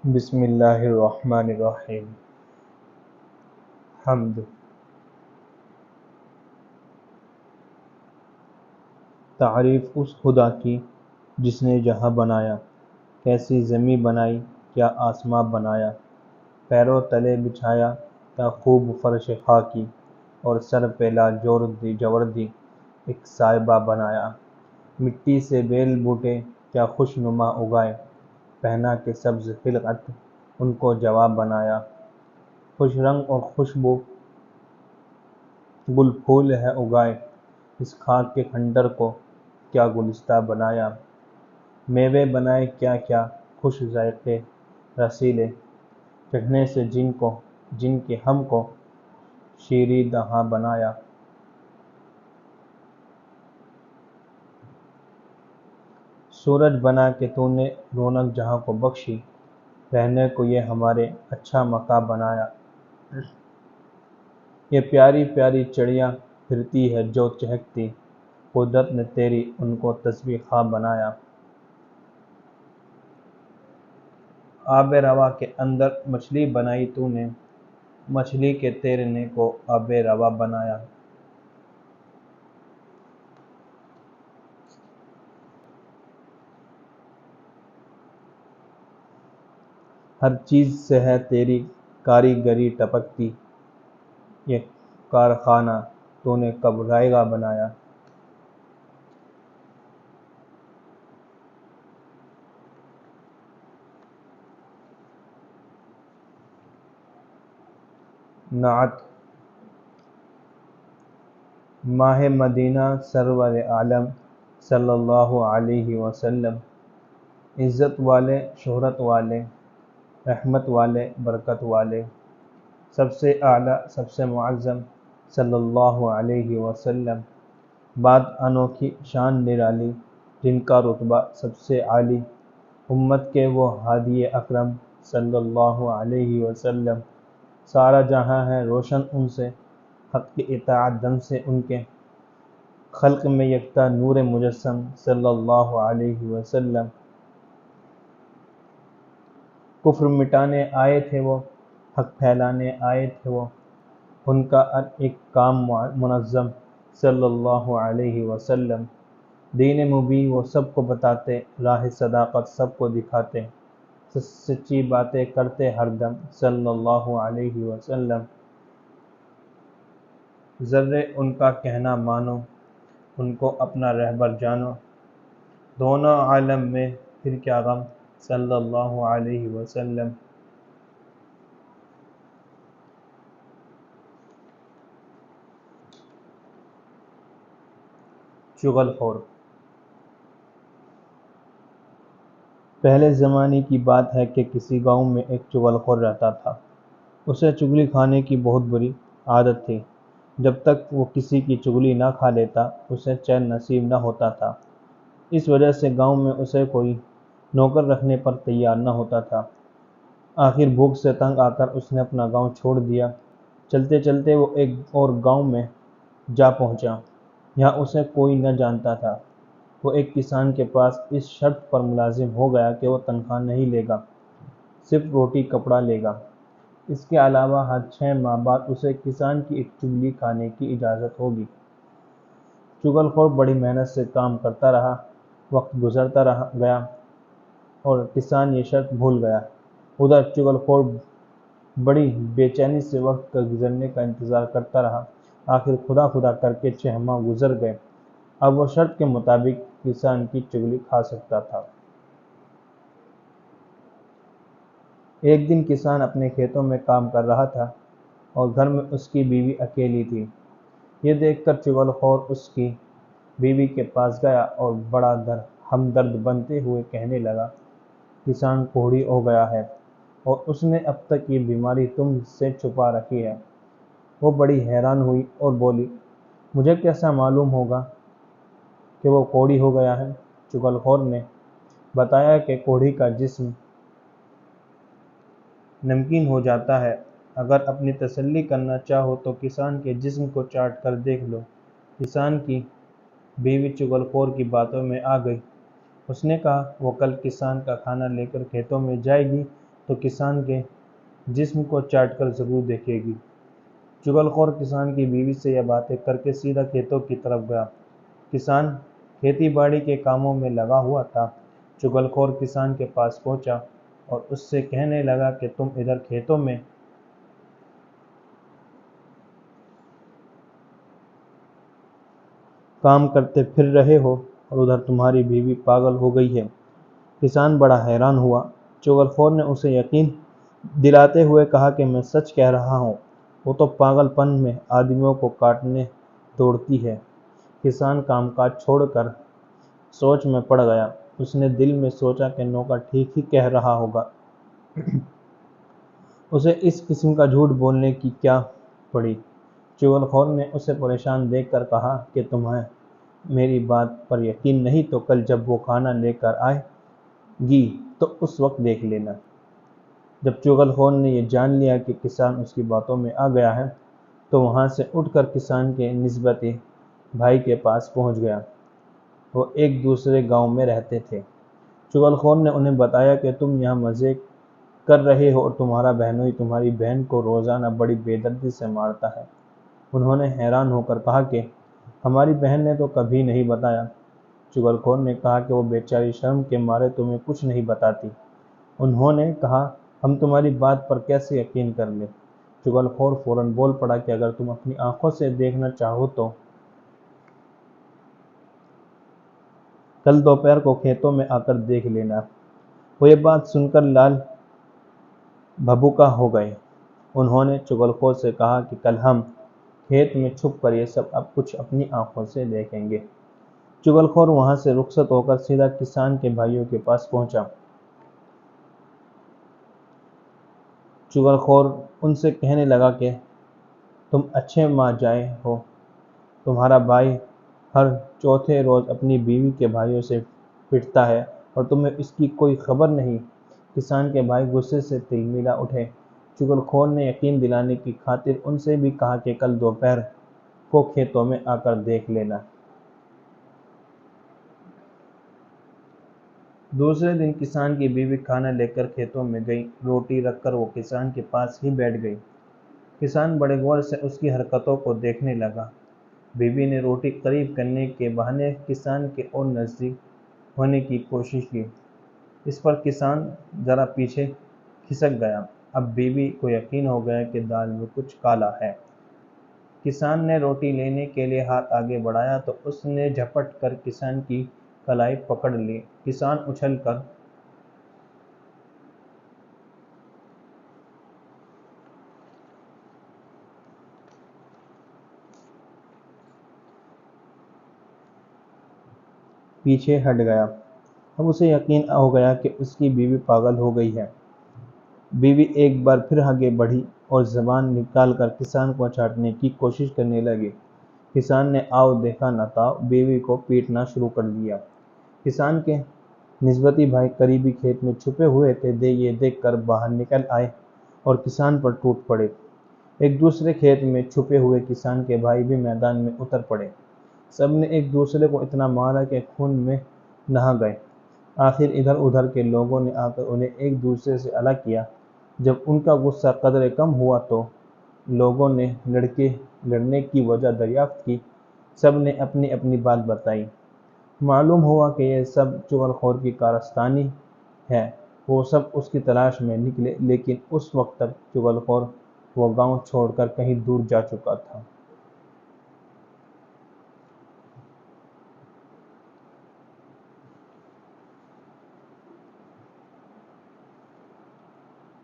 بسم اللہ الرحمن الرحیم۔ حمد۔ تعریف اس خدا کی جس نے جہاں بنایا، کیسی زمیں بنائی کیا آسماں بنایا، پیروں تلے بچھایا کیا خوب فرش خاکی، اور سر پہ لاجوردی ایک سائبہ بنایا، مٹی سے بیل بوٹے کیا خوش نما اگائے، پہنا کے سبز خلقت ان کو جواب بنایا، خوش رنگ اور خوشبو گل پھول ہے اگائے، اس خاک کے کھنڈر کو کیا گلستہ بنایا، میوے بنائے کیا کیا خوش ذائقے رسیلے، چکھنے سے جن کے ہم کو شیریں دہاں بنایا۔ سورج بنا کے تو نے رونق جہاں کو بخشی، رہنے کو یہ ہمارے اچھا مکان بنایا، یہ پیاری پیاری چڑیاں پھرتی ہے جو چہکتی، قدرت نے تیری ان کو تسبیح خواں بنایا۔ آب رواں کے اندر مچھلی بنائی تو نے، مچھلی کے تیرنے کو آب رواں بنایا۔ ہر چیز سے ہے تیری کاریگری ٹپکتی، یہ کارخانہ تو نے کب رائے گا بنایا۔ نعت۔ ماہ مدینہ سرور عالم صلی اللہ علیہ وسلم، عزت والے شہرت والے رحمت والے برکت والے، سب سے اعلیٰ سب سے معظم صلی اللہ علیہ وسلم، بات انوکھی شان نرالی جن کا رتبہ سب سے عالی، امت کے وہ ہادی اکرم صلی اللہ علیہ وسلم، سارا جہاں ہے روشن ان سے، حق کی اطاعت دم سے ان کے، خلق میں یکتا نور مجسم صلی اللہ علیہ وسلم، کفر مٹانے آئے تھے وہ، حق پھیلانے آئے تھے وہ، ان کا ایک کام منظم صلی اللہ علیہ وسلم، دین مبین وہ سب کو بتاتے، راہ صداقت سب کو دکھاتے، سچی باتیں کرتے ہر دم صلی اللہ علیہ وسلم، ذرے ان کا کہنا مانو، ان کو اپنا رہبر جانو، دونوں عالم میں پھر کیا غم صلی اللہ علیہ وسلم۔ چغل خور۔ پہلے زمانے کی بات ہے کہ کسی گاؤں میں ایک چغل خور رہتا تھا۔ اسے چغلی کھانے کی بہت بری عادت تھی۔ جب تک وہ کسی کی چغلی نہ کھا لیتا اسے چین نصیب نہ ہوتا تھا۔ اس وجہ سے گاؤں میں اسے کوئی نوکر رکھنے پر تیار نہ ہوتا تھا۔ آخر بھوک سے تنگ آ کر اس نے اپنا گاؤں چھوڑ دیا۔ چلتے چلتے وہ ایک اور گاؤں میں جا پہنچا۔ یہاں اسے کوئی نہ جانتا تھا۔ وہ ایک کسان کے پاس اس شرط پر ملازم ہو گیا کہ وہ تنخواہ نہیں لے گا، صرف روٹی کپڑا لے گا۔ اس کے علاوہ ہر 6 ماہ بعد اسے کسان کی ایک چغلی کھانے کی اجازت ہوگی۔ چغل خور بڑی محنت سے کام کرتا رہا، وقت گزرتا گیا اور کسان یہ شرط بھول گیا۔ ادھر چغل خور بڑی بے چینی سے وقت کا گزرنے کا انتظار کرتا رہا۔ آخر خدا خدا کر کے 6 ماہ گزر گئے۔ اب وہ شرط کے مطابق کسان کی چغلی کھا سکتا تھا۔ ایک دن کسان اپنے کھیتوں میں کام کر رہا تھا اور گھر میں اس کی بیوی اکیلی تھی۔ یہ دیکھ کر چغل خور اس کی بیوی کے پاس گیا اور بڑا ہمدرد بنتے ہوئے کہنے لگا، کسان کوڑھی ہو گیا ہے اور اس نے اب تک یہ بیماری تم سے چھپا رکھی ہے۔ وہ بڑی حیران ہوئی اور بولی، مجھے کیسا معلوم ہوگا کہ وہ کوڑھی ہو گیا ہے؟ چغل خور نے بتایا کہ کوڑھی کا جسم نمکین ہو جاتا ہے۔ اگر اپنی تسلی کرنا چاہو تو کسان کے جسم کو چاٹ کر دیکھ لو۔ کسان کی بیوی چغل خور کی باتوں میں آ گئی۔ اس نے کہا، وہ کل کسان کا کھانا لے کر کھیتوں میں جائے گی تو کسان کے جسم کو چاٹ کر ضرور دیکھے گی۔ چغل خور کسان کی بیوی سے یہ باتیں کر کے سیدھا کھیتوں کی طرف گیا۔ کسان کھیتی باڑی کے کاموں میں لگا ہوا تھا۔ چغل خور کسان کے پاس پہنچا اور اس سے کہنے لگا کہ تم ادھر کھیتوں میں کام کرتے پھر رہے ہو اور ادھر تمہاری بیوی پاگل ہو گئی ہے۔ کسان بڑا حیران ہوا۔ چغل خور نے اسے یقین دلاتے ہوئے کہا کہ میں سچ کہہ رہا ہوں، وہ تو پاگل پن میں آدمیوں کو کاٹنے دوڑتی ہے۔ کسان کام کاج چھوڑ کر سوچ میں پڑ گیا۔ اس نے دل میں سوچا کہ نوکر ٹھیک ہی کہہ رہا ہوگا، اسے اس قسم کا جھوٹ بولنے کی کیا پڑی۔ چغل خور نے اسے پریشان دیکھ کر کہا کہ تمہیں میری بات پر یقین نہیں تو کل جب وہ کھانا لے کر آئے گی تو اس وقت دیکھ لینا۔ جب چغل خور نے یہ جان لیا کہ کسان اس کی باتوں میں آ گیا ہے تو وہاں سے اٹھ کر کسان کے نسبتی بھائی کے پاس پہنچ گیا۔ وہ ایک دوسرے گاؤں میں رہتے تھے۔ چغل خور نے انہیں بتایا کہ تم یہاں مزے کر رہے ہو اور تمہارا بہنوئی تمہاری بہن کو روزانہ بڑی بے دردی سے مارتا ہے۔ انہوں نے حیران ہو کر کہا کہ ہماری بہن نے تو کبھی نہیں بتایا۔ چغل خور نے کہا کہ وہ بیچاری شرم کے مارے تمہیں کچھ نہیں بتاتی۔ انہوں نے کہا ہم تمہاری بات پر کیسے یقین کر لیں۔ چغل خور فوراً بول پڑا کہ اگر تم اپنی آنکھوں سے دیکھنا چاہو تو کل دوپہر کو کھیتوں میں آ کر دیکھ لینا۔ وہ یہ بات سن کر لال بھبوکا ہو گئے۔ انہوں نے چغل خور سے کہا کہ کل ہم کھیت میں چھپ کر یہ سب اب کچھ اپنی آنکھوں سے دیکھیں گے۔ چغل خور وہاں سے رخصت ہو کر سیدھا کسان کے بھائیوں کے پاس پہنچا۔ چغل خور ان سے کہنے لگا کہ تم اچھے ماں جائے ہو، تمہارا بھائی ہر چوتھے روز اپنی بیوی کے بھائیوں سے پٹتا ہے اور تمہیں اس کی کوئی خبر نہیں۔ کسان کے بھائی غصے سے تلملا اٹھے۔ چغل خور نے یقین دلانے کی خاطر ان سے بھی کہا کہ کل دوپہر کو کھیتوں میں آ کر دیکھ لینا۔ دوسرے دن کسان کی بیوی کھانا لے کر کھیتوں میں گئی۔ روٹی رکھ کر وہ کسان کے پاس ہی بیٹھ گئی۔ کسان بڑے غور سے اس کی حرکتوں کو دیکھنے لگا۔ بیوی نے روٹی قریب کرنے کے بہانے کسان کے اور نزدیک ہونے کی کوشش کی۔ اس پر کسان ذرا پیچھے کھسک گیا۔ اب بیوی کو یقین ہو گیا کہ دال میں کچھ کالا ہے۔ کسان نے روٹی لینے کے لیے ہاتھ آگے بڑھایا تو اس نے جھپٹ کر کسان کی کلائی پکڑ لی۔ کسان اچھل کر پیچھے ہٹ گیا۔ اب اسے یقین ہو گیا کہ اس کی بیوی پاگل ہو گئی ہے۔ بیوی ایک بار پھر آگے بڑھی اور زبان نکال کر کسان کو چاٹنے کی کوشش کرنے لگی۔ کسان نے آؤ دیکھا نہ تاؤ بیوی کو پیٹنا شروع کر دیا۔ کسان کے نسبتی بھائی قریبی کھیت میں چھپے ہوئے تھے، یہ دیکھ کر باہر نکل آئے اور کسان پر ٹوٹ پڑے۔ ایک دوسرے کھیت میں چھپے ہوئے کسان کے بھائی بھی میدان میں اتر پڑے۔ سب نے ایک دوسرے کو اتنا مارا کہ خون میں نہا گئے۔ آخر ادھر ادھر کے لوگوں نے آ کر انہیں ایک دوسرے سے الگ کیا۔ جب ان کا غصہ قدرے کم ہوا تو لوگوں نے لڑنے کی وجہ دریافت کی۔ سب نے اپنی اپنی بات بتائی۔ معلوم ہوا کہ یہ سب چغل خور کی کارستانی ہے۔ وہ سب اس کی تلاش میں نکلے، لیکن اس وقت تک چغل خور وہ گاؤں چھوڑ کر کہیں دور جا چکا تھا۔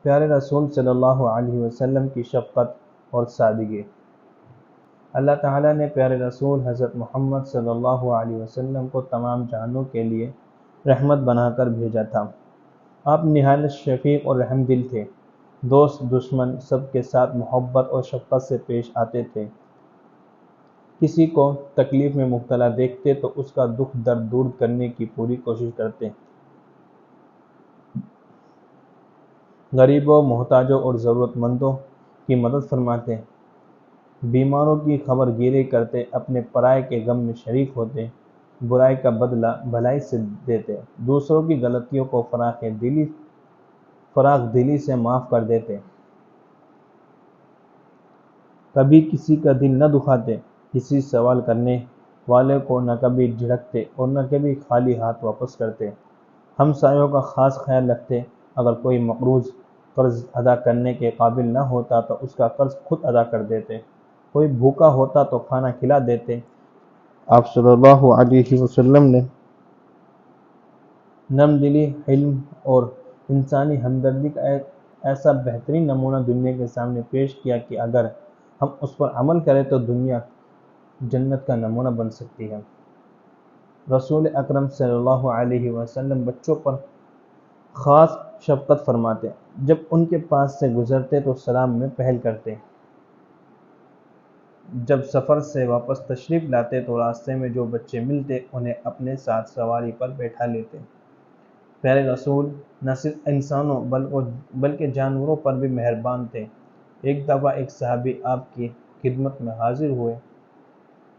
پیارے رسول صلی اللہ علیہ وسلم کی شفقت اور سادگی۔ اللہ تعالیٰ نے پیارے رسول حضرت محمد صلی اللہ علیہ وسلم کو تمام جہانوں کے لیے رحمت بنا کر بھیجا تھا۔ آپ نہایت شفیق اور رحم دل تھے۔ دوست دشمن سب کے ساتھ محبت اور شفقت سے پیش آتے تھے۔ کسی کو تکلیف میں مبتلا دیکھتے تو اس کا دکھ درد دور کرنے کی پوری کوشش کرتے۔ غریبوں، محتاجوں اور ضرورت مندوں کی مدد فرماتے، بیماروں کی خبر گیری کرتے، اپنے پرائے کے غم میں شریک ہوتے، برائی کا بدلہ بھلائی سے دیتے، دوسروں کی غلطیوں کو فراخ دلی فراخ دلی سے معاف کر دیتے، کبھی کسی کا دل نہ دکھاتے، کسی سوال کرنے والے کو نہ کبھی جھڑکتے اور نہ کبھی خالی ہاتھ واپس کرتے۔ ہمسایوں کا خاص خیال رکھتے، اگر کوئی مقروض قرض ادا کرنے کے قابل نہ ہوتا تو اس کا قرض خود ادا کر دیتے، کوئی بھوکا ہوتا تو کھانا کھلا دیتے۔ آپ صلی اللہ علیہ وسلم نے نرم دلی، حلم اور انسانی ہمدردی کا ایک ایسا بہترین نمونہ دنیا کے سامنے پیش کیا کہ اگر ہم اس پر عمل کریں تو دنیا جنت کا نمونہ بن سکتی ہے۔ رسول اکرم صلی اللہ علیہ وسلم بچوں پر خاص شفقت فرماتے، جب ان کے پاس سے گزرتے تو سلام میں پہل کرتے، جب سفر سے واپس تشریف لاتے تو راستے میں جو بچے ملتے انہیں اپنے ساتھ سواری پر بیٹھا لیتے۔ پیارے رسول نہ صرف انسانوں بلکہ جانوروں پر بھی مہربان تھے۔ ایک دفعہ ایک صحابی آپ کی خدمت میں حاضر ہوئے،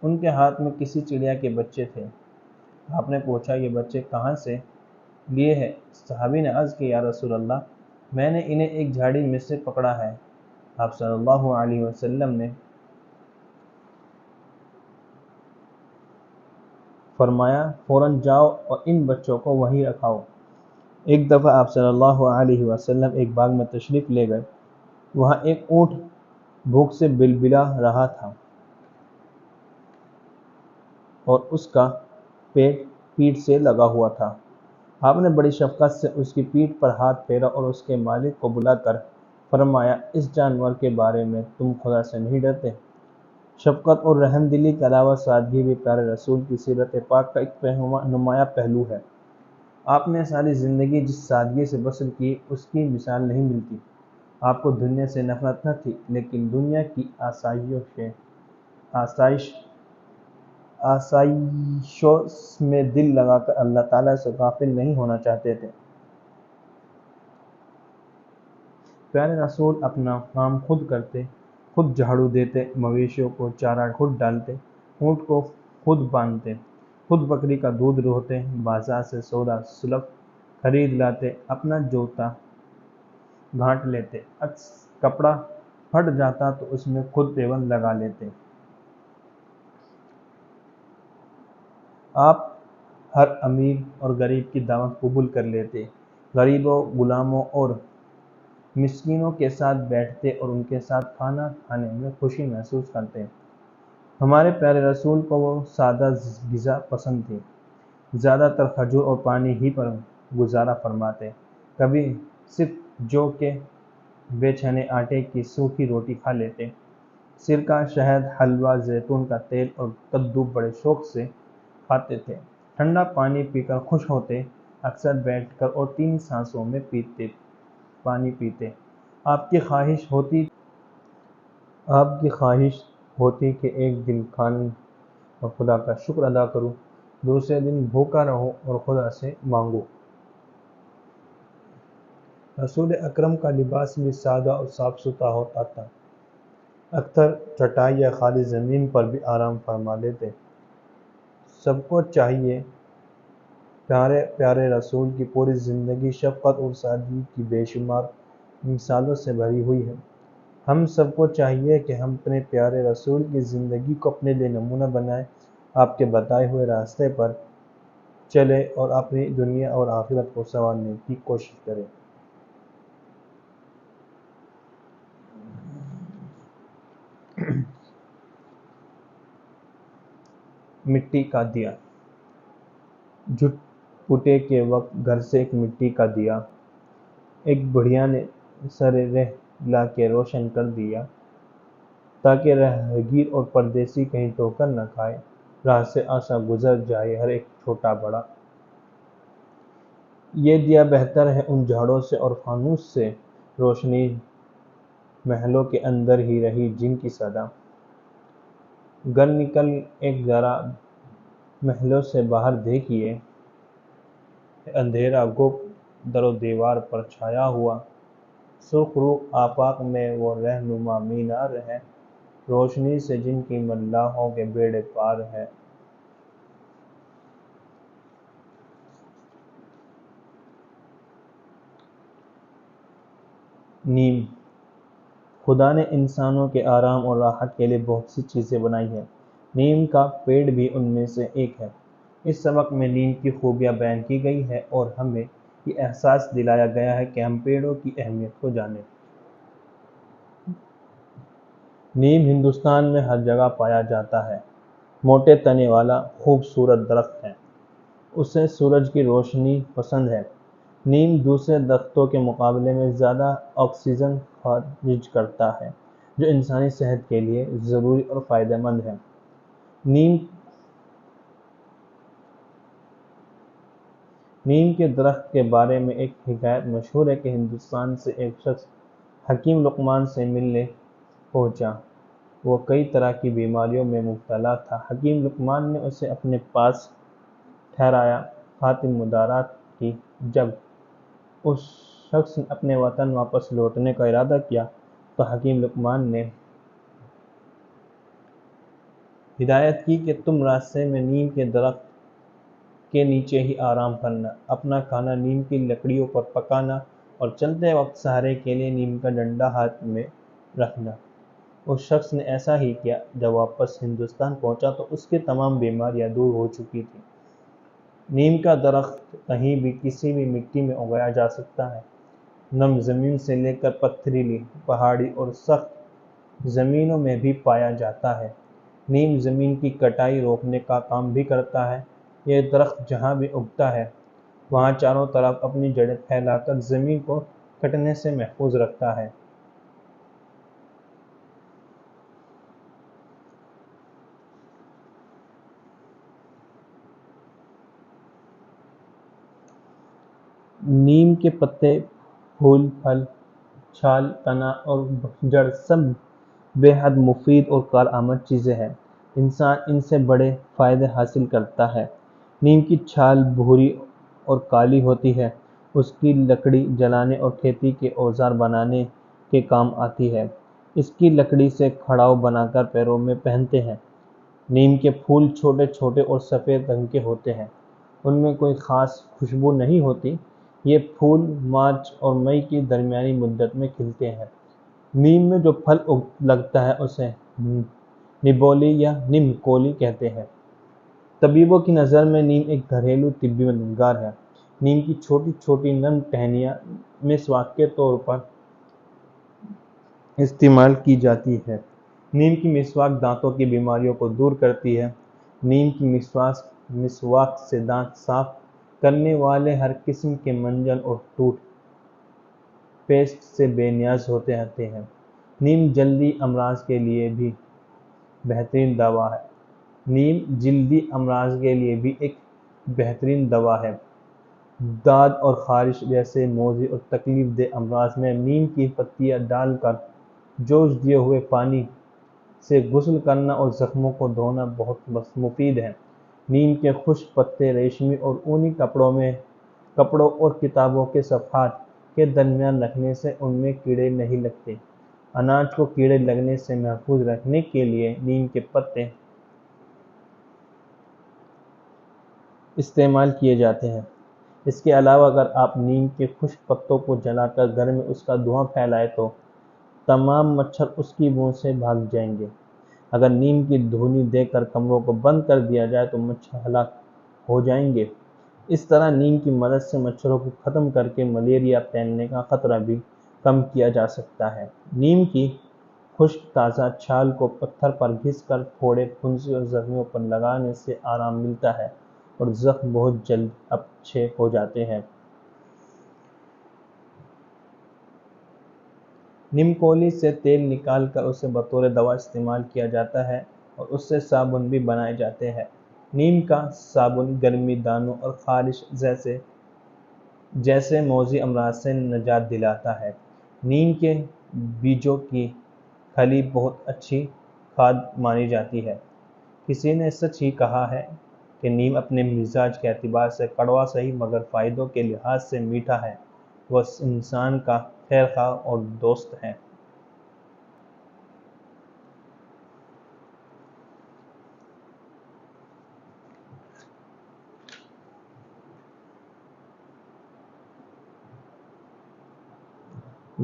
ان کے ہاتھ میں کسی چڑیا کے بچے تھے۔ آپ نے پوچھا، یہ بچے کہاں سے لیے ہیں؟ صحابی نے عرض کی، یا رسول اللہ، میں نے انہیں ایک جھاڑی میں سے پکڑا ہے۔ آپ صلی اللہ علیہ وسلم نے فرمایا، فوراً جاؤ اور ان بچوں کو وہیں رکھاؤ۔ ایک دفعہ آپ صلی اللہ علیہ وسلم ایک باغ میں تشریف لے گئے، وہاں ایک اونٹ بھوک سے بلبلا رہا تھا اور اس کا پیٹ سے لگا ہوا تھا۔ آپ نے بڑی شفقت سے اس کی پیٹھ پر ہاتھ پھیرا اور اس کے مالک کو بلا کر فرمایا، اس جانور کے بارے میں تم خدا سے نہیں ڈرتے؟ شفقت اور رحم دلی کے علاوہ سادگی بھی پیارے رسول کی سیرت پاک کا ایک نمایاں پہلو ہے۔ آپ نے ساری زندگی جس سادگی سے بسر کی، اس کی مثال نہیں ملتی۔ آپ کو دنیا سے نفرت نہ تھی، لیکن دنیا کی آسائشوں میں دل لگا کر اللہ تعالیٰ سے غافل نہیں ہونا چاہتے تھے۔ پیارے رسول اپنا کام خود کرتے، خود جھاڑو دیتے، مویشیوں کو چارہ خود ڈالتے، اونٹ کو خود باندھتے، خود بکری کا دودھ دوہتے، بازار سے سودا سلف خرید لاتے، اپنا جوتا گھانٹ لیتے، کپڑا پھٹ جاتا تو اس میں خود پیوند لگا لیتے۔ آپ ہر امیر اور غریب کی دعوت قبول کر لیتے، غریبوں، غلاموں اور مسکینوں کے ساتھ بیٹھتے اور ان کے ساتھ کھانا کھانے میں خوشی محسوس کرتے۔ ہمارے پیارے رسول کو وہ سادہ غذا پسند تھی، زیادہ تر کھجور اور پانی ہی پر گزارا فرماتے، کبھی صرف جو کے بے چنے آٹے کی سوکھی روٹی کھا لیتے۔ سرکہ، شہد، حلوہ، زیتون کا تیل اور کدو بڑے شوق سے کھاتے تھے۔ ٹھنڈا پانی پی کر خوش ہوتے، اکثر بیٹھ کر اور 3 سانسوں میں پانی پیتے۔ آپ کی خواہش ہوتی کہ ایک دن کھانے اور خدا کا شکر ادا کروں، دوسرے دن بھوکا رہوں اور خدا سے مانگوں۔ رسول اکرم کا لباس بھی سادہ اور صاف ستھرا ہوتا تھا، اکثر چٹائی یا خالی زمین پر بھی آرام فرما لیتے۔ سب کو چاہیے، پیارے رسول کی پوری زندگی شفقت اور سادگی کی بے شمار مثالوں سے بھری ہوئی ہے۔ ہم سب کو چاہیے کہ ہم اپنے پیارے رسول کی زندگی کو اپنے لیے نمونہ بنائیں، آپ کے بتائے ہوئے راستے پر چلیں اور اپنی دنیا اور آخرت کو سنوارنے کی کوشش کریں۔ مٹی کا دیا۔ جھٹ پٹے کے وقت گھر سے ایک مٹی کا دیا ایک بڑھیا نے سر رہ لا کے روشن کر دیا، تاکہ راہگیر اور پردیسی کہیں ٹھوکر نہ کھائے، راہ سے آسا گزر جائے ہر ایک چھوٹا بڑا۔ یہ دیا بہتر ہے ان جھاڑوں سے اور فانوس سے، روشنی محلوں کے اندر ہی رہی جن کی صدا۔ گر نکل ایک ذرا محلوں سے باہر دیکھیے، اندھیرا گو در و دیوار پر چھایا ہوا، سرخ رو آفاق میں وہ رہنما مینار ہے، روشنی سے جن کی ملاحوں کے بیڑے پار ہے۔ نیم۔ خدا نے انسانوں کے آرام اور راحت کے لیے بہت سی چیزیں بنائی ہیں۔ نیم کا پیڑ بھی ان میں سے ایک ہے۔ اس سبق میں نیم کی خوبیاں بیان کی گئی ہے اور ہمیں یہ احساس دلایا گیا ہے کہ ہم پیڑوں کی اہمیت کو جانیں۔ نیم ہندوستان میں ہر جگہ پایا جاتا ہے۔ موٹے تنے والا خوبصورت درخت ہے۔ اسے سورج کی روشنی پسند ہے۔ نیم دوسرے درختوں کے مقابلے میں زیادہ آکسیجن خارج کرتا ہے، جو انسانی صحت کے لیے ضروری اور فائدہ مند ہے۔ نیم کے درخت کے بارے میں ایک حکایت مشہور ہے کہ ہندوستان سے ایک شخص حکیم لقمان سے ملنے پہنچا۔ وہ کئی طرح کی بیماریوں میں مبتلا تھا۔ حکیم لقمان نے اسے اپنے پاس ٹھہرایا، خاتم مدارات کی۔ جب اس شخص نے اپنے وطن واپس لوٹنے کا ارادہ کیا تو حکیم لقمان نے ہدایت کی کہ تم راستے میں نیم کے درخت کے نیچے ہی آرام کرنا، اپنا کھانا نیم کی لکڑیوں پر پکانا اور چلتے وقت سہارے کے لیے نیم کا ڈنڈا ہاتھ میں رکھنا۔ اس شخص نے ایسا ہی کیا۔ جب واپس ہندوستان پہنچا تو اس کی تمام بیماریاں دور ہو چکی تھیں۔ نیم کا درخت کہیں بھی کسی بھی مٹی میں اگایا جا سکتا ہے۔ نم زمین سے لے کر پتھریلی، پہاڑی اور سخت زمینوں میں بھی پایا جاتا ہے۔ نیم زمین کی کٹائی روکنے کا کام بھی کرتا ہے۔ یہ درخت جہاں بھی اگتا ہے وہاں چاروں طرف اپنی جڑیں پھیلا کر زمین کو کٹنے سے محفوظ رکھتا ہے۔ نیم کے پتے، پھول، پھل، چھال، تنا اور جڑ سب بے حد مفید اور کارآمد چیزیں ہیں۔ انسان ان سے بڑے فائدے حاصل کرتا ہے۔ نیم کی چھال بھوری اور کالی ہوتی ہے۔ اس کی لکڑی جلانے اور کھیتی کے اوزار بنانے کے کام آتی ہے۔ اس کی لکڑی سے کھڑاؤ بنا کر پیروں میں پہنتے ہیں۔ نیم کے پھول چھوٹے چھوٹے اور سفید رنگ کے ہوتے ہیں۔ ان میں کوئی خاص خوشبو نہیں ہوتی۔ یہ پھول مارچ اور مئی کی درمیانی مدت میں کھلتے ہیں۔ نیم میں جو پھل لگتا ہے اسے نبولی یا نیم کولی کہتے ہیں۔ طبیبوں کی نظر میں نیم ایک گھریلو طبی مددگار ہے۔ نیم کی چھوٹی چھوٹی نرم ٹہنیاں مسواک کے طور پر استعمال کی جاتی ہے۔ نیم کی مسواک دانتوں کی بیماریوں کو دور کرتی ہے۔ نیم کی مسواک سے دانت صاف کرنے والے ہر قسم کے منجن اور ٹوتھ پیسٹ سے بے نیاز ہوتے ہیں۔ نیم جلدی امراض کے لیے بھی بہترین دوا ہے۔ نیم جلدی امراض کے لیے بھی ایک بہترین دوا ہے۔ داد اور خارش جیسے موذی اور تکلیف دہ امراض میں نیم کی پتیاں ڈال کر جوش دیے ہوئے پانی سے غسل کرنا اور زخموں کو دھونا بہت مفید ہے۔ نیم کے خشک پتے ریشمی اور اونی کپڑوں اور کتابوں کے صفحات کے درمیان رکھنے سے ان میں کیڑے نہیں لگتے۔ اناج کو کیڑے لگنے سے محفوظ رکھنے کے لیے نیم کے پتے استعمال کیے جاتے ہیں۔ اس کے علاوہ اگر آپ نیم کے خشک پتوں کو جلا کر گھر میں اس کا دھواں پھیلائیں تو تمام مچھر اس کی بو سے بھاگ جائیں گے۔ اگر نیم کی دھونی دے کر کمروں کو بند کر دیا جائے تو مچھر ہلاک ہو جائیں گے۔ اس طرح نیم کی مدد سے مچھروں کو ختم کر کے ملیریا پھیلنے کا خطرہ بھی کم کیا جا سکتا ہے۔ نیم کی خشک تازہ چھال کو پتھر پر گھس کر پھوڑے، پھنسی اور زخموں پر لگانے سے آرام ملتا ہے اور زخم بہت جلد اچھے ہو جاتے ہیں۔ نیم کولی سے تیل نکال کر اسے بطور دوا استعمال کیا جاتا ہے اور اس سے صابن بھی بنائے جاتے ہیں۔ نیم کا صابن گرمی، دانوں اور خارش جیسے موذی امراض سے نجات دلاتا ہے۔ نیم کے بیجوں کی کھلی بہت اچھی کھاد مانی جاتی ہے۔ کسی نے سچ ہی کہا ہے کہ نیم اپنے مزاج کے اعتبار سے کڑوا سہی مگر فائدوں کے لحاظ سے میٹھا ہے۔ وہ انسان کا خیر خواہ اور دوست ہے۔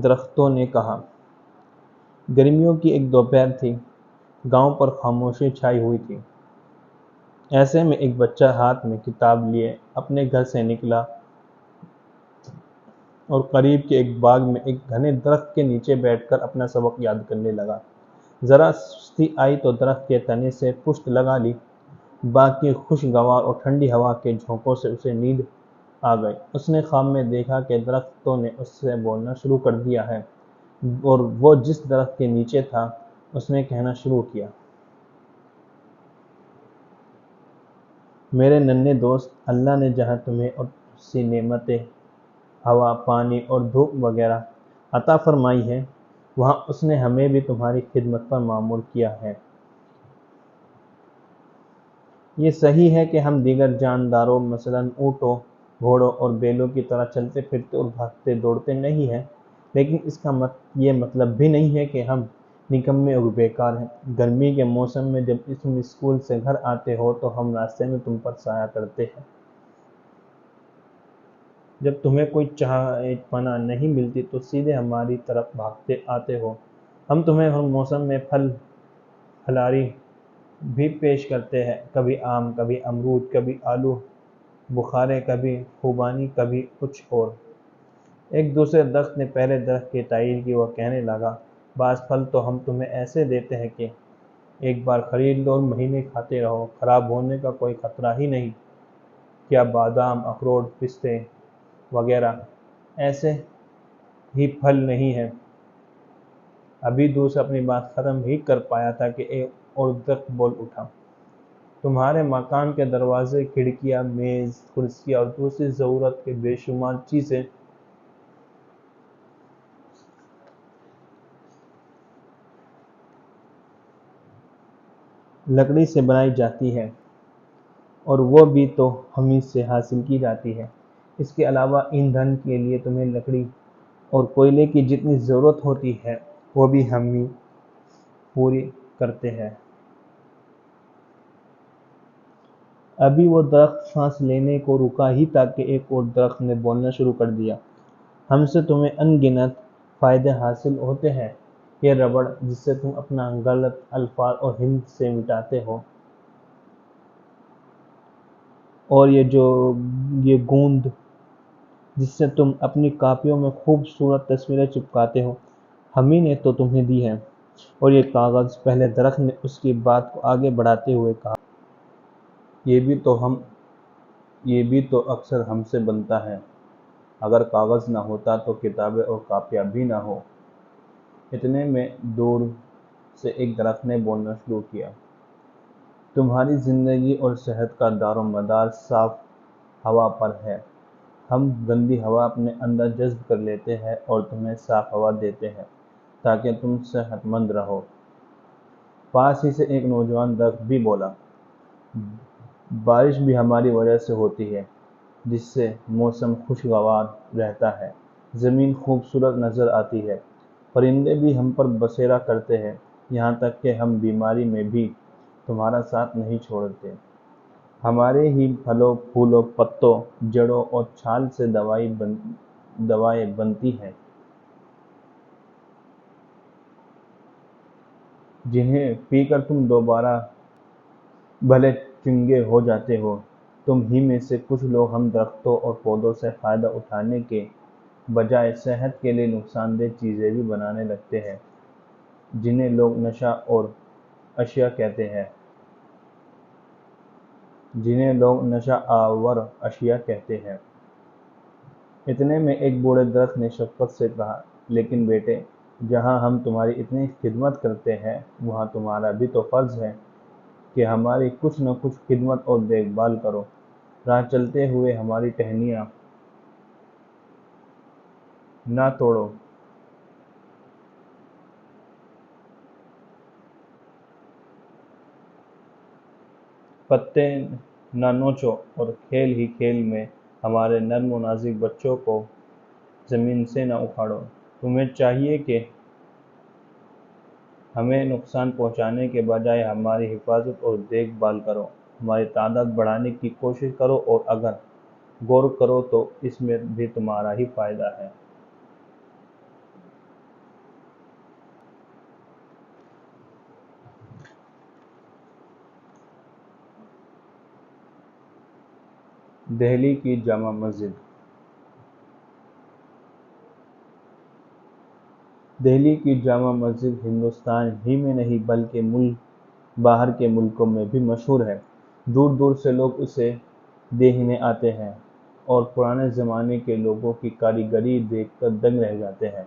درختوں نے کہا۔ گرمیوں کی ایک دوپہر تھی۔ گاؤں پر خاموشی چھائی ہوئی تھی۔ ایسے میں ایک بچہ ہاتھ میں کتاب لیے اپنے گھر سے نکلا اور قریب کے ایک باغ میں ایک گھنے درخت کے نیچے بیٹھ کر اپنا سبق یاد کرنے لگا۔ ذرا سستی آئی تو درخت کے تنے سے پشت لگا لی۔ باغ کی خوشگوار اور ٹھنڈی ہوا کے جھونکوں سے اسے نیند آ گئی۔ اس نے خواب میں دیکھا کہ درختوں نے اس سے بولنا شروع کر دیا ہے، اور وہ جس درخت کے نیچے تھا اس نے کہنا شروع کیا، میرے ننھے دوست، اللہ نے جہاں تمہیں اور سی نعمتیں ہوا، پانی اور دھوپ وغیرہ عطا فرمائی ہے، وہاں اس نے ہمیں بھی تمہاری خدمت پر معمور کیا ہے۔ یہ صحیح ہے کہ ہم دیگر جانداروں مثلاً اونٹوں، گھوڑوں اور بیلوں کی طرح چلتے پھرتے اور بھاگتے دوڑتے نہیں ہیں، لیکن اس کا یہ مطلب بھی نہیں ہے کہ ہم نکمے اور بیکار ہیں۔ گرمی کے موسم میں جب تم اسکول سے گھر آتے ہو تو ہم راستے میں تم پر سایہ کرتے ہیں۔ جب تمہیں کوئی چائے پناہ نہیں ملتی تو سیدھے ہماری طرف بھاگتے آتے ہو۔ ہم تمہیں ہر موسم میں پھل پھلاری بھی پیش کرتے ہیں، کبھی آم، کبھی امرود، کبھی آلو بخارے، کبھی خوبانی، کبھی کچھ اور۔ ایک دوسرے درخت نے پہلے درخت کی تعریف کی۔ وہ کہنے لگا، بعض پھل تو ہم تمہیں ایسے دیتے ہیں کہ ایک بار خرید لو اور مہینے کھاتے رہو، خراب ہونے کا کوئی خطرہ ہی نہیں۔ کیا بادام، اخروٹ، پستے وغیرہ ایسے ہی پھل نہیں ہیں؟ ابھی دوسرا اپنی بات ختم ہی کر پایا تھا کہ ایک اور درخت بول اٹھا، تمہارے مکان کے دروازے، کھڑکیاں، میز، کرسیاں اور دوسری ضرورت کے بے شمار چیزیں لکڑی سے بنائی جاتی ہے، اور وہ بھی تو ہم ہی سے حاصل کی جاتی ہے۔ اس کے علاوہ ایندھن کے لیے تمہیں لکڑی اور کوئلے کی جتنی ضرورت ہوتی ہے وہ بھی ہم ہی پوری کرتے ہیں۔ ابھی وہ درخت سانس لینے کو رکا ہی تھا کہ ایک اور درخت نے بولنا شروع کر دیا، ہم سے تمہیں ان گنت فائدے حاصل ہوتے ہیں۔ یہ ربڑ جس سے تم اپنا غلط الفاظ اور ہند سے مٹاتے ہو، اور یہ گوند جس سے تم اپنی کاپیوں میں خوبصورت تصویریں چپکاتے ہو، ہم ہی نے تو تمہیں دی ہیں۔ اور یہ کاغذ، پہلے درخت نے اس کی بات کو آگے بڑھاتے ہوئے کہا، یہ بھی تو اکثر ہم سے بنتا ہے۔ اگر کاغذ نہ ہوتا تو کتابیں اور کاپیاں بھی نہ ہو۔ اتنے میں دور سے ایک درخت نے بولنا شروع کیا، تمہاری زندگی اور صحت کا دار و مدار صاف ہوا پر ہے۔ ہم گندی ہوا اپنے اندر جذب کر لیتے ہیں اور تمہیں صاف ہوا دیتے ہیں تاکہ تم صحت مند رہو۔ پاس ہی سے ایک نوجوان درخت بھی بولا، بارش بھی ہماری وجہ سے ہوتی ہے، جس سے موسم خوشگوار رہتا ہے، زمین خوبصورت نظر آتی ہے، پرندے بھی ہم پر بسیرا کرتے ہیں، یہاں تک کہ ہم بیماری میں بھی تمہارا ساتھ نہیں چھوڑتے۔ ہمارے ہی پھلوں، پھولوں، پتوں، جڑوں اور چھال سے دوائیں بنتی ہیں، جنہیں پی کر تم دوبارہ بھلے چنگے ہو جاتے ہو۔ تم ہی میں سے کچھ لوگ ہم درختوں اور پودوں سے فائدہ اٹھانے کے بجائے صحت کے لیے نقصان دہ چیزیں بھی بنانے لگتے ہیں، جنہیں لوگ نشہ آور اشیاء کہتے ہیں۔ اتنے میں ایک بوڑھے درخت نے شفقت سے کہا، لیکن بیٹے، جہاں ہم تمہاری اتنی خدمت کرتے ہیں وہاں تمہارا بھی تو فرض ہے کہ ہماری کچھ نہ کچھ خدمت اور دیکھ بھال کرو۔ راہ چلتے ہوئے ہماری ٹہنیاں نہ توڑو، پتے نہ نوچو، اور کھیل ہی کھیل میں ہمارے نرم و نازک بچوں کو زمین سے نہ اکھاڑو۔ تمہیں چاہیے کہ ہمیں نقصان پہنچانے کے بجائے ہماری حفاظت اور دیکھ بھال کرو، ہماری تعداد بڑھانے کی کوشش کرو، اور اگر غور کرو تو اس میں بھی تمہارا ہی فائدہ ہے۔ دہلی کی جامع مسجد۔ دہلی کی جامع مسجد ہندوستان ہی میں نہیں بلکہ باہر کے ملکوں میں بھی مشہور ہے۔ دور دور سے لوگ اسے دیکھنے آتے ہیں اور پرانے زمانے کے لوگوں کی کاریگری دیکھ کر دنگ رہ جاتے ہیں۔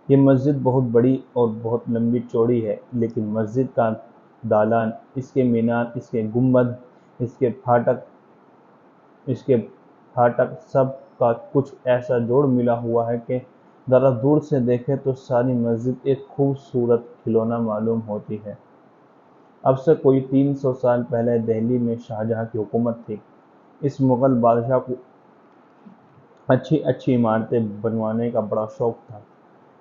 یہ مسجد بہت بڑی اور بہت لمبی چوڑی ہے، لیکن مسجد کا دالان، اس کے مینار، اس کے گنبد، اس کے پھاٹک سب کا کچھ ایسا جوڑ ملا ہوا ہے کہ ذرا دور سے دیکھے تو ساری مسجد ایک خوبصورت کھلونا معلوم ہوتی ہے۔ اب سے کوئی 300 سال پہلے دہلی میں شاہجہاں کی حکومت تھی۔ اس مغل بادشاہ کو اچھی اچھی عمارتیں بنوانے کا بڑا شوق تھا۔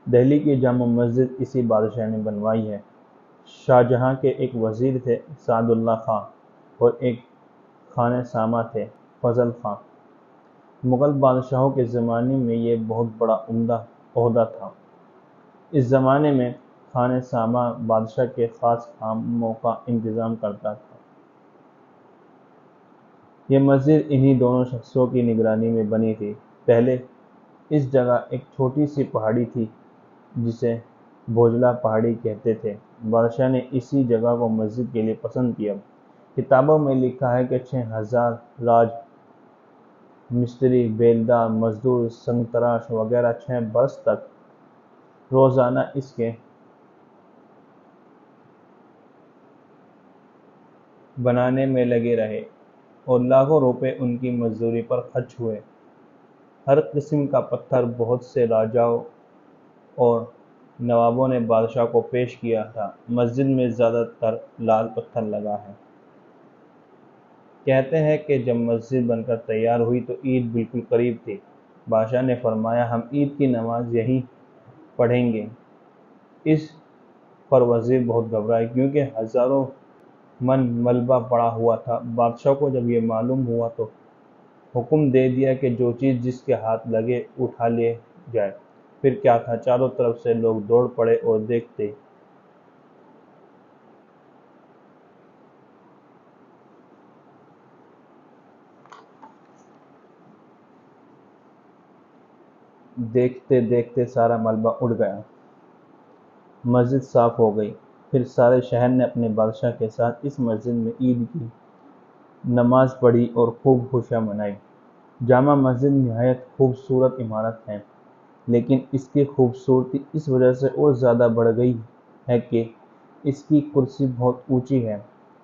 دہلی کی جامع مسجد اسی بادشاہ نے بنوائی ہے۔ شاہجہاں کے ایک وزیر تھے سعد اللہ خاں اور ایک خانِ سامہ تھے فضل خاں۔ مغل بادشاہوں کے زمانے میں یہ بہت بڑا عہدہ تھا۔ اس زمانے میں خانِ سامہ بادشاہ کے خاص کاموں کا انتظام کرتا تھا۔ یہ مسجد انہی دونوں شخصوں کی نگرانی میں بنی تھی۔ پہلے اس جگہ ایک چھوٹی سی پہاڑی تھی جسے بھوجلا پہاڑی کہتے تھے۔ بادشاہ نے اسی جگہ کو مسجد کے لیے پسند کیا۔ کتابوں میں لکھا ہے کہ 6000 راج مستری، بیلدار، مزدور، سنگ تراش وغیرہ 6 برس تک روزانہ اس کے بنانے میں لگے رہے اور لاکھوں روپے ان کی مزدوری پر خرچ ہوئے۔ ہر قسم کا پتھر بہت سے راجاؤں اور نوابوں نے بادشاہ کو پیش کیا تھا۔ مسجد میں زیادہ تر لال پتھر لگا ہے۔ کہتے ہیں کہ جب مسجد بن کر تیار ہوئی تو عید بالکل قریب تھی۔ بادشاہ نے فرمایا ہم عید کی نماز یہیں پڑھیں گے۔ اس پر وزیر بہت گھبرائے کیونکہ ہزاروں من ملبہ پڑا ہوا تھا۔ بادشاہ کو جب یہ معلوم ہوا تو حکم دے دیا کہ جو چیز جس کے ہاتھ لگے اٹھا لے جائے۔ پھر کیا تھا، چاروں طرف سے لوگ دوڑ پڑے اور دیکھتے دیکھتے سارا ملبہ اڑ گیا۔ مسجد صاف ہو گئی۔ پھر سارے شہر نے اپنے بادشاہ کے ساتھ اس مسجد میں عید کی نماز پڑھی اور خوب خوشیاں منائیں۔ جامع مسجد نہایت خوبصورت عمارت ہے، لیکن اس کی خوبصورتی اس وجہ سے اور زیادہ بڑھ گئی ہے کہ اس کی کرسی بہت اونچی ہے۔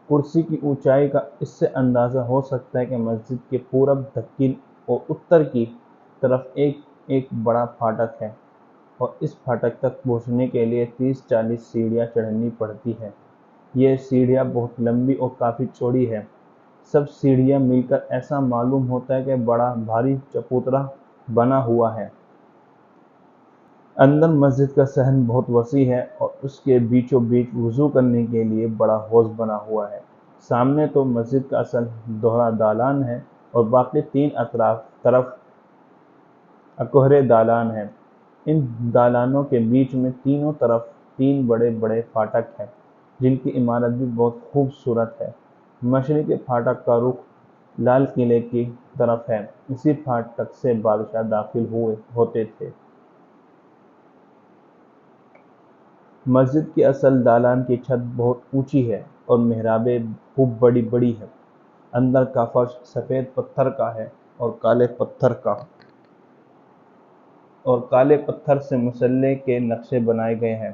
کرسی کی اونچائی کا اس سے اندازہ ہو سکتا ہے کہ مسجد کے پورب، دکن اور اتر کی طرف ایک بڑا پھاٹک ہے اور اس پھاٹک تک پہنچنے کے لیے 30-40 سیڑھیاں چڑھنی پڑتی ہیں۔ یہ سیڑھیاں بہت لمبی اور کافی چوڑی ہیں۔ سب سیڑھیاں مل کر ایسا معلوم ہوتا ہے کہ بڑا بھاری چبوترا بنا ہوا ہے۔ اندر مسجد کا صحن بہت وسیع ہے اور اس کے بیچوں بیچ وضو کرنے کے لیے بڑا حوض بنا ہوا ہے۔ سامنے تو مسجد کا اصل دوہرا دالان ہے اور باقی 3 طرف اکہرے دالان ہیں۔ ان دالانوں کے بیچ میں تینوں طرف 3 بڑے بڑے پھاٹک ہیں جن کی عمارت بھی بہت خوبصورت ہے۔ مشرقی پھاٹک کا رخ لال قلعے کی طرف ہے۔ اسی پھاٹک سے بادشاہ داخل ہوتے تھے۔ مسجد کے اصل دالان کی چھت بہت اونچی ہے اور محرابیں خوب بڑی بڑی ہیں۔ اندر کا فرش سفید پتھر کا ہے اور کالے پتھر سے مسلح کے نقشے بنائے گئے ہیں۔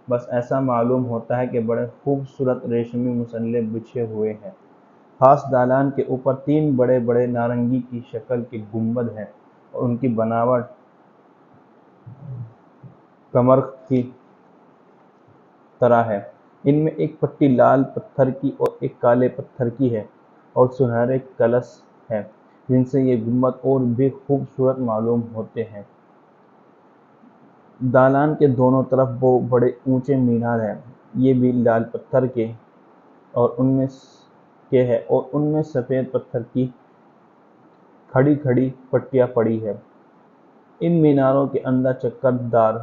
بس ایسا معلوم ہوتا ہے کہ بڑے خوبصورت ریشمی مسلح بچھے ہوئے ہیں۔ خاص دالان کے اوپر 3 بڑے بڑے نارنگی کی شکل کے گنبد ہیں اور ان کی بناوٹ کمرہ کی طرح ہے۔ ان میں ایک پٹی لال پتھر کی اور ایک کالے پتھر کی ہے اور سنہرے کلش ہیں جن سے یہ گنبد اور بھی خوبصورت معلوم ہوتے ہیں۔ دالان کے دونوں طرف بڑے اونچے مینار ہیں، یہ بھی لال پتھر کے اور ان میں سفید پتھر کی کھڑی کھڑی پٹیاں پڑی ہیں۔ ان میناروں کے اندر چکر دار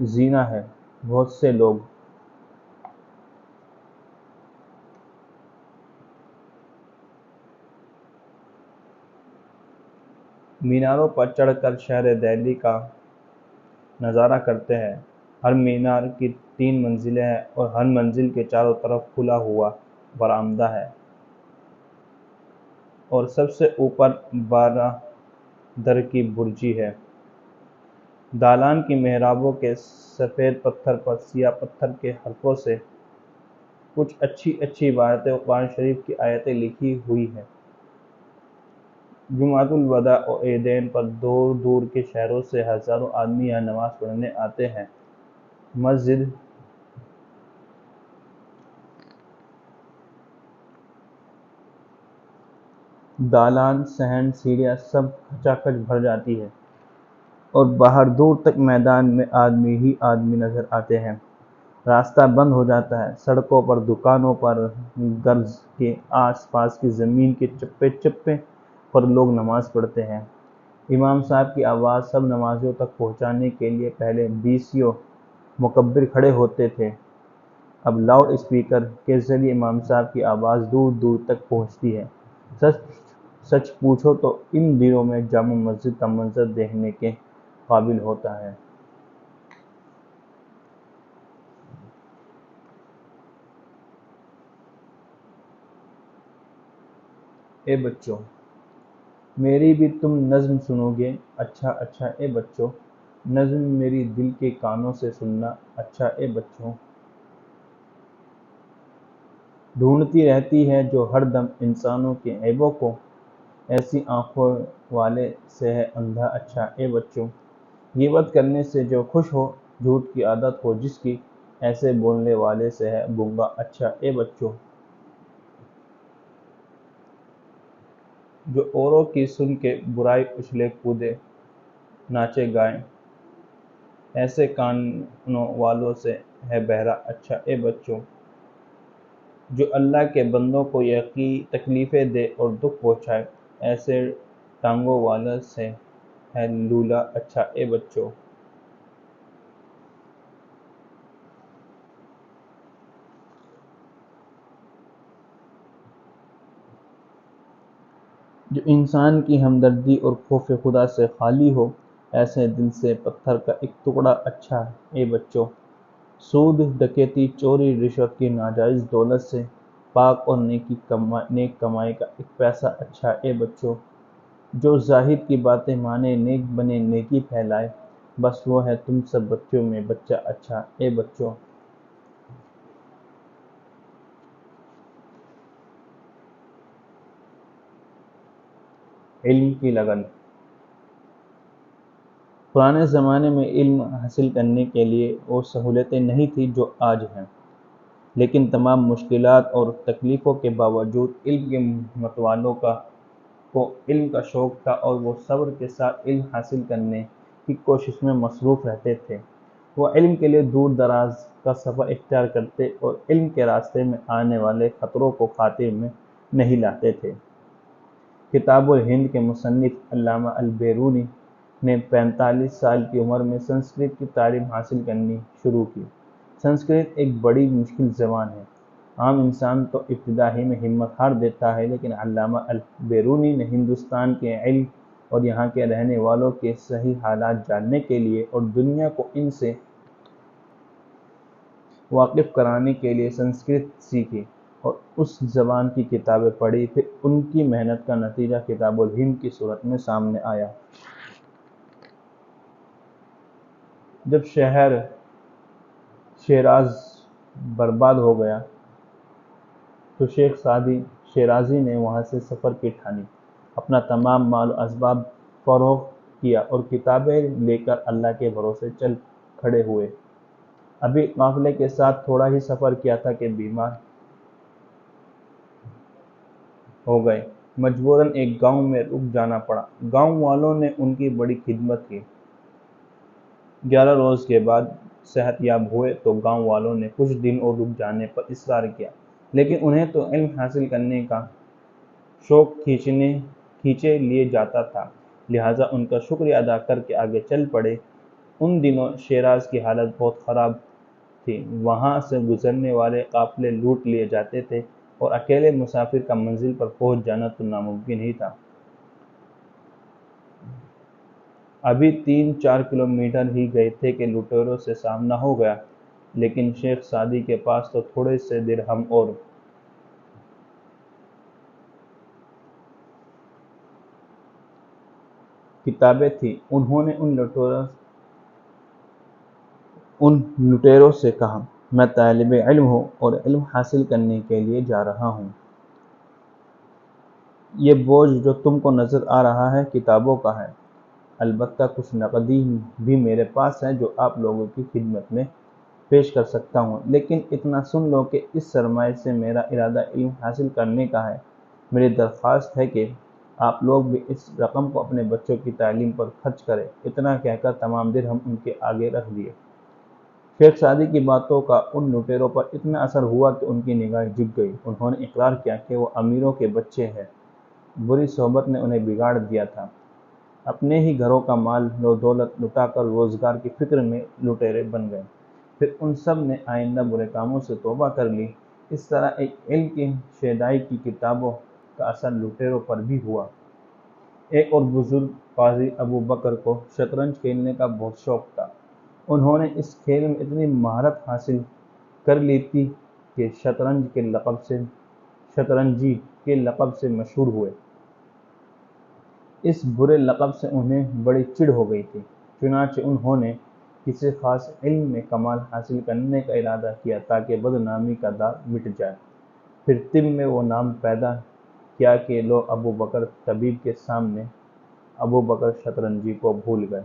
زینہ ہے۔ بہت سے لوگ میناروں پر چڑھ کر شہر دہلی کا نظارہ کرتے ہیں۔ ہر مینار کی 3 منزلیں ہیں اور ہر منزل کے چاروں طرف کھلا ہوا برآمدہ ہے اور سب سے اوپر 12 در کی برجی ہے۔ دالان کی محرابوں کے سفید پتھر پر سیاہ پتھر کے حرفوں سے کچھ اچھی عبارتیں اور قرآن شریف کی آیتیں لکھی ہوئی ہیں۔ جمعۃ الوداع اور عیدین پر دور دور کے شہروں سے ہزاروں آدمی یہاں نماز پڑھنے آتے ہیں۔ مسجد دالان صحن سیڑھیاں سب کھچا کھچ بھر جاتی ہے اور باہر دور تک میدان میں آدمی ہی آدمی نظر آتے ہیں۔ راستہ بند ہو جاتا ہے۔ سڑکوں پر، دکانوں پر، گرج کے آس پاس کی زمین کے چپے چپے پر لوگ نماز پڑھتے ہیں۔ امام صاحب کی آواز سب نمازیوں تک پہنچانے کے لیے پہلے 20 مکبر کھڑے ہوتے تھے، اب لاؤڈ اسپیکر کے ذریعے امام صاحب کی آواز دور دور تک پہنچتی ہے۔ سچ پوچھو تو ان دنوں میں جامع مسجد کا منظر دیکھنے کے قابل ہوتا ہے۔ اے بچوں، میری بھی تم نظم سنو گے؟ اچھا اچھا اے بچوں، نظم میری دل کے کانوں سے سننا۔ اچھا اے بچوں، ڈھونڈتی رہتی ہے جو ہر دم انسانوں کے عیبوں کو، ایسی آنکھوں والے سے ہے اندھا۔ اچھا اے بچوں، غیبت کرنے سے جو خوش ہو، جھوٹ کی عادت ہو جس کی، ایسے بولنے والے سے ہے گنگا۔ اچھا اے بچوں، جو اوروں کی سن کے برائی اچھلے کودے ناچے گائے، ایسے کانوں والوں سے ہے بہرا۔ اچھا اے بچوں، جو اللہ کے بندوں کو تکلیفیں دے اور دکھ پہنچائے، ایسے ٹانگوں والوں سے ہے لولا۔ اچھا اے بچوں، جو انسان کی ہمدردی اور خوف خدا سے خالی ہو، ایسے دل سے پتھر کا ایک ٹکڑا۔ اچھا اے بچوں، سود، ڈکیتی، چوری، رشوت کی ناجائز دولت سے پاک اور نیک کمائی کا ایک پیسہ۔ اچھا اے بچوں، جو زاہد کی باتیں مانے، نیک بنے، نیکی پھیلائے، بس وہ ہے تم سب بچوں میں بچہ۔ اچھا اے بچوں، علم کی لگن۔ پرانے زمانے میں علم حاصل کرنے کے لیے وہ سہولتیں نہیں تھیں جو آج ہیں، لیکن تمام مشکلات اور تکلیفوں کے باوجود علم کے متوالوں کو علم کا شوق تھا اور وہ صبر کے ساتھ علم حاصل کرنے کی کوشش میں مصروف رہتے تھے۔ وہ علم کے لیے دور دراز کا سفر اختیار کرتے اور علم کے راستے میں آنے والے خطروں کو خاطر میں نہیں لاتے تھے۔ کتاب الہند کے مصنف علامہ البیرونی نے 45 سال کی عمر میں سنسکرت کی تعلیم حاصل کرنی شروع کی۔ سنسکرت ایک بڑی مشکل زبان ہے۔ عام انسان تو ابتدا ہی میں ہمت ہار دیتا ہے، لیکن علامہ البیرونی نے ہندوستان کے علم اور یہاں کے رہنے والوں کے صحیح حالات جاننے کے لیے اور دنیا کو ان سے واقف کرانے کے لیے سنسکرت سیکھی اور اس زبان کی کتابیں پڑھی۔ پھر ان کی محنت کا نتیجہ کتاب الہند کی صورت میں سامنے آیا۔ جب شہر شیراز برباد ہو گیا تو شیخ سعدی شیرازی نے وہاں سے سفر کی ٹھانی، اپنا تمام مال و اسباب فروخت کیا اور کتابیں لے کر اللہ کے بھروسے چل کھڑے ہوئے۔ ابھی قافلے کے ساتھ تھوڑا ہی سفر کیا تھا کہ بیمار ہو گئے، مجبوراً ایک گاؤں میں رک جانا پڑا۔ گاؤں والوں نے ان کی بڑی خدمت کی۔ 11 روز کے بعد صحت یاب ہوئے تو گاؤں والوں نے کچھ دن اور رک جانے پر اصرار کیا، لیکن انہیں تو علم حاصل کرنے کا شوق کھینچے لیے جاتا تھا، لہٰذا ان کا شکریہ ادا کر کے آگے چل پڑے۔ ان دنوں شیراز کی حالت بہت خراب تھی، وہاں سے گزرنے والے قافلے لوٹ لیے جاتے تھے اور اکیلے مسافر کا منزل پر پہنچ جانا تو ناممکن ہی تھا۔ ابھی 3-4 کلومیٹر ہی گئے تھے کہ لٹیروں سے سامنا ہو گیا، لیکن شیخ سعدی کے پاس تو تھوڑے سے درہم اور کتابیں تھیں۔ انہوں نے ان لٹیروں سے کہا، میں طالب علم ہوں اور علم حاصل کرنے کے لیے جا رہا ہوں۔ یہ بوجھ جو تم کو نظر آ رہا ہے کتابوں کا ہے، البتہ کچھ نقدی بھی میرے پاس ہے جو آپ لوگوں کی خدمت میں پیش کر سکتا ہوں، لیکن اتنا سن لو کہ اس سرمایے سے میرا ارادہ علم حاصل کرنے کا ہے۔ میری درخواست ہے کہ آپ لوگ بھی اس رقم کو اپنے بچوں کی تعلیم پر خرچ کریں۔ اتنا کہہ کر تمام درہم ان کے آگے رکھ دیے۔ شیخ سعدی کی باتوں کا ان لٹیروں پر اتنا اثر ہوا کہ ان کی نگاہیں جھک گئی۔ انہوں نے اقرار کیا کہ وہ امیروں کے بچے ہیں، بری صحبت نے انہیں بگاڑ دیا تھا۔ اپنے ہی گھروں کا مال و دولت لٹا کر روزگار کی فکر میں لٹیرے بن گئے۔ پھر ان سب نے آئندہ برے کاموں سے توبہ کر لی۔ اس طرح ایک علم کی شیدائی کی کتابوں کا اثر لٹیروں پر بھی ہوا۔ ایک اور بزرگ قاضی ابو بکر کو شطرنج کھیلنے کا بہت شوق تھا۔ انہوں نے اس کھیل میں اتنی مہارت حاصل کر لی تھی کہ شطرنجی کے لقب سے مشہور ہوئے۔ اس برے لقب سے انہیں بڑی چڑ ہو گئی تھی، چنانچہ انہوں نے کسی خاص علم میں کمال حاصل کرنے کا ارادہ کیا تاکہ بدنامی کا داغ مٹ جائے۔ پھر طب میں وہ نام پیدا کیا کہ لوگ ابو بکر طبیب کے سامنے ابو بکر شطرنجی کو بھول گئے۔